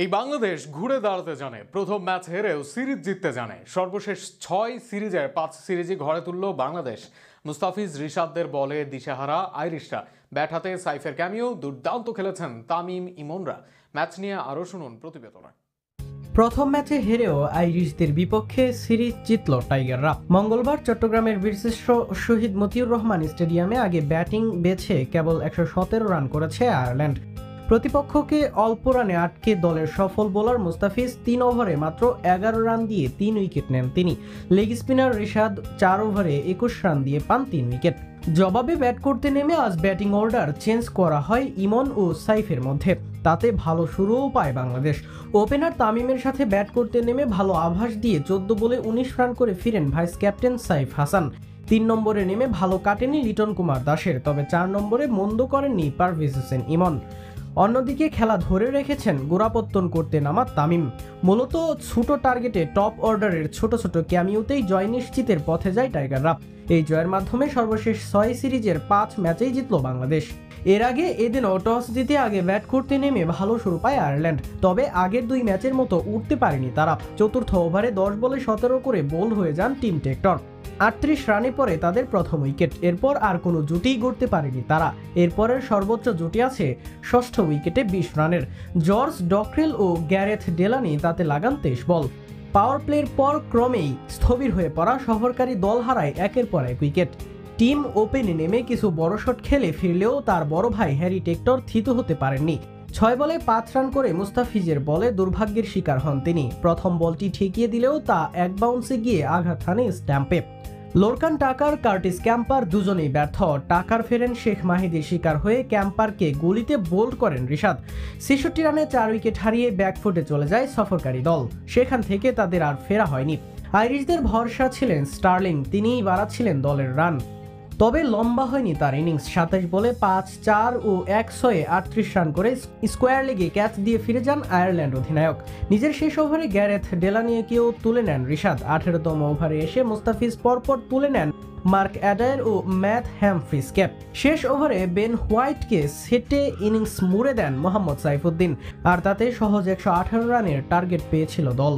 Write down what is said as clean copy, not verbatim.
এই বাংলাদেশ ঘুরে দাঁড়াতে জানে, প্রথম ম্যাচ হেরেও সিরিজ জিততে জানে। সর্বশেষ 6 সিরিজের 5 সিরিজই ঘরে তুলল বাংলাদেশ। মুস্তাফিজ রিশাদদের বলে দিশেহারা আইরিশরা, ব্যাট হাতে সাইফের ক্যামিও, দুর্দান্ত খেলেছেন তামিম ইমনরা। ম্যাচ নিয়ে আরও শুনুন প্রতিবেদনে। প্রথম ম্যাচে হেরেও আইরিশদের বিপক্ষে সিরিজ জিতল টাইগাররা। মঙ্গলবার চট্টগ্রামের বীরশ্রেষ্ঠ শহীদ মতিউর রহমান স্টেডিয়ামে আগে ব্যাটিং বেছে কেবল 117 রান করেছে আয়ারল্যান্ড। প্রতিপক্ষকে অল্প রানে আটকে দলের সফল বোলার মুস্তাফিজ 3 ওভারে মাত্র 11 রান দিয়ে 3 উইকেট নেন তিনি। লেগ স্পিনার রিশাদ 4 ওভারে 21 রান দিয়ে পান 3 উইকেট। জবাবে ব্যাট করতে নেমে আজ ব্যাটিং অর্ডার চেঞ্জ করা হয় ইমন ও সাইফের মধ্যে। তাতে ভালো শুরুও পায় বাংলাদেশ। ওপেনার তামিমের সাথে ব্যাট করতে নেমে ভালো আভাস দিয়ে 14 বলে 19 রান করে ফিরেন ভাইস ক্যাপ্টেন সাইফ হাসান। 3 নম্বরে নেমে ভালো কাটেনি লিটন কুমার দাসের, তবে 4 নম্বরে মন্দ করেননি পারভেজ হোসেন ইমন। অন্যদিকে খেলা ধরে রেখেছেন গোড়াপত্তন করতে নামা তামিম। মূলত ছোট টার্গেটে টপ অর্ডারের ছোট ছোট ক্যামিওতেই জয় নিশ্চিতের পথে যায় টাইগাররা। এই জয়ের মাধ্যমে সর্বশেষ 6 সিরিজের 5 ম্যাচেই জিতল বাংলাদেশ। এর আগে এদিনও টস জিতে আগে ব্যাট করতে নেমে ভালো শুরু পায় আয়ারল্যান্ড, তবে আগের 2 ম্যাচের মতো উঠতে পারেনি তারা। চতুর্থ ওভারে 10 বলে 17 করে বোল্ড হয়ে যান টিম টেক্টর। 38 রানে পরে তাদের প্রথম উইকেট। এরপর আর কোনো জুটিই গড়তে পারেনি তারা। এরপরের সর্বোচ্চ জুটি আছে ষষ্ঠ উইকেটে 20 রানের। জর্জ ডকরেল ও গ্যারেথ ডেলানি তাতে লাগান 23 বল। পাওয়ার প্লের পর ক্রমেই স্থবির হয়ে পড়া সফরকারী দল হারায় একের পর এক উইকেট। টিম ওপেনে নেমে কিছু বড় শট খেলে ফিরলেও তার বড় ভাই হ্যারি টেক্টর থিতু হতে পারেননি। 6 বলে 5 রান করে মুস্তাফিজের বলে দুর্ভাগ্যের শিকার হন তিনি। প্রথম বলটি ঠেকিয়ে দিলেও তা এক বাউন্সে গিয়ে আঘাত হানে স্ট্যাম্পে। লোরকান টাকার, কার্টিস ক্যাম্পার দুজনেই ব্যর্থ। টাকার ফেরেন শেখ মাহিদির শিকার হয়ে ক্যাম্পারকে গলিতে বোল্ড করেন রিশাদ। 66 রানে 4 উইকেট হারিয়ে ব্যাকফুটে চলে যায় সফরকারী দল। সেখান থেকে তাদের আর ফেরা হয়নি। আইরিশদের ভরসা ছিলেন স্টার্লিং, তিনিই বাড়াচ্ছিলেন দলের রান। তবে লম্বা হয়নি তার ইনিংস। 27 বলে 5, 4 ও 1/6 38 রান করে স্কোয়ার লেগে ক্যাচ দিয়ে ফিরে যান আয়ারল্যান্ড অধিনায়ক। নিজের শেষ ওভারে গ্যারেথ ডেলানিয়াকেও তুলে নেন রিশাদ। 18তম ওভারে এসে মুস্তাফিজ পরপর তুলে নেন মার্ক অ্যাডায়ার ও ম্যাথ হ্যামফ্রিজকে। শেষ ওভারে বেন হোয়াইটকে সেটে ইনিংস মুড়ে দেন মোহাম্মদ সাইফুদ্দিন, আর তাতে সহজ 118 রানের টার্গেট পেয়েছিল দল।